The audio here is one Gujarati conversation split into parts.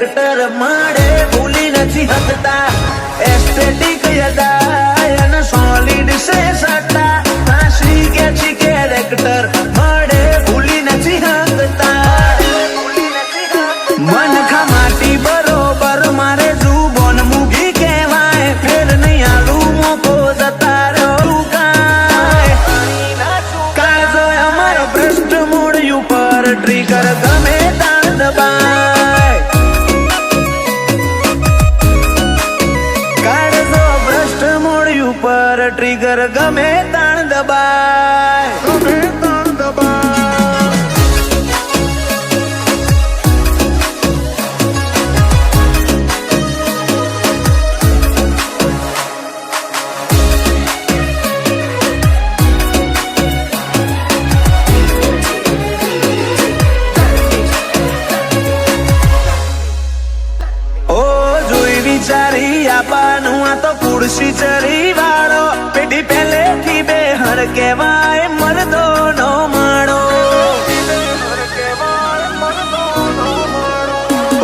કેરેક્ટર મળે ભૂલી નથી હકતા એસ્થેટિક યદા અને સોલિડ સે સત્તા હાસી કે છે કેરેક્ટર મળે ભૂલી નથી હકતા મન ખમાટી બરોબર મારે જુબોન મૂગી કહેવાય ફેર નહીં આલું મોકો જતા રહ્યો કાજો અમારો ભ્રષ્ટ મૂળ ઉપર ટ્રિગર ગમે તાણ દબાય કાઢજો ભ્રષ્ટ મૂળ ઉપર ટ્રિગર ગમે તાણ દબાય વિચારી આપવાનું આ તો કુડસી ચરી વાળો પેઢી પહેલેથી બે હર કહેવાય મરદો નો માળો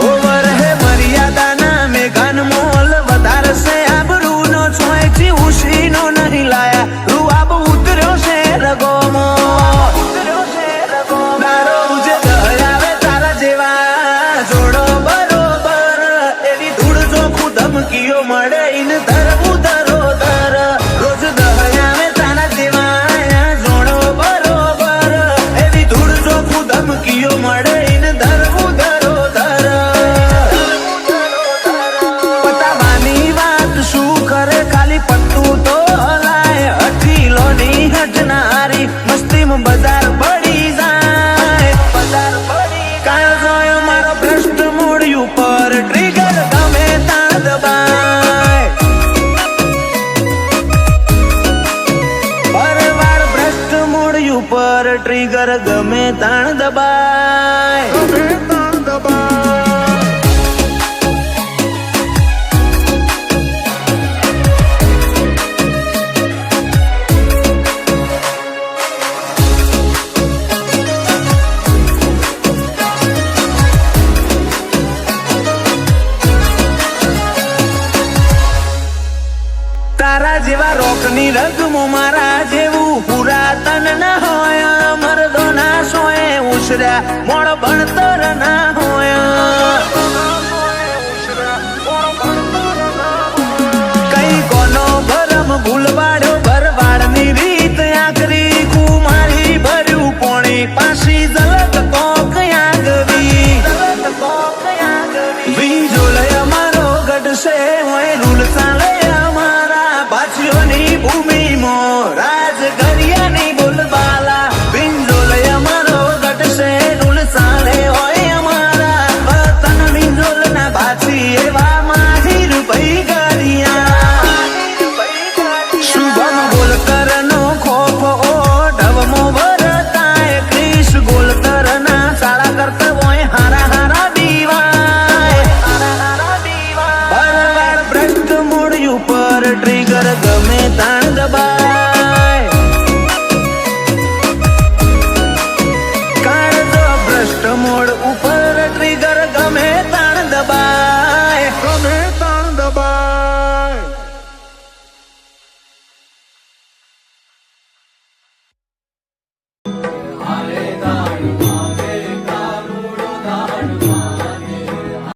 ઓવર હે મર્યાદા ના મેઘાન મોલ વધારશે આબરૂ નો છોયથી ઉશી નો નહીં લાયા રૂઆબ ઉતર્યો છે રગોમો તારો જે દયાવે તારા જેવા જોડો બરોબર એવી ધૂળ ચોખ્ખું ધમકીઓ મળે ઇન ધરવું ધરો ધર રોજ દયાવે તારા જેવા જોડો બરોબર એવી ધૂળ ચોખ્ખું ધમકીઓ મળે ઇન ધરવું ધરો ધર પતાવાની વાત શું કરે ખાલી પત્તું તો હલાય હઠીલો ની હટનારી મસ્તીમાં બજાર પડી જાય બજાર પડી કાળ જોયો મારો ભ્રષ્ટ મૂળ ઉપર ટ્રિગર ગમે તાણ દબાય પરવાર ભ્રષ્ટ મૂળ ઉપર ટ્રિગર ગમે તાણ દબાય તારા જેવા રોકની રગમો મારા જેવું પુરાતન ના હોય મરદો ના સોએ ઉછર્યા મોડ ભણતર ના હોય કઈ કોનો ભરમ ભૂલવાડ્યો ભરવાડની રીત આકરી કુમારી ભર્યું પોણી પાછી ઝલક કોક આગવી વીજોલય અમારો ગઢશે હોય રૂલ ચાલે અમારા પાછીઓની ભૂમિ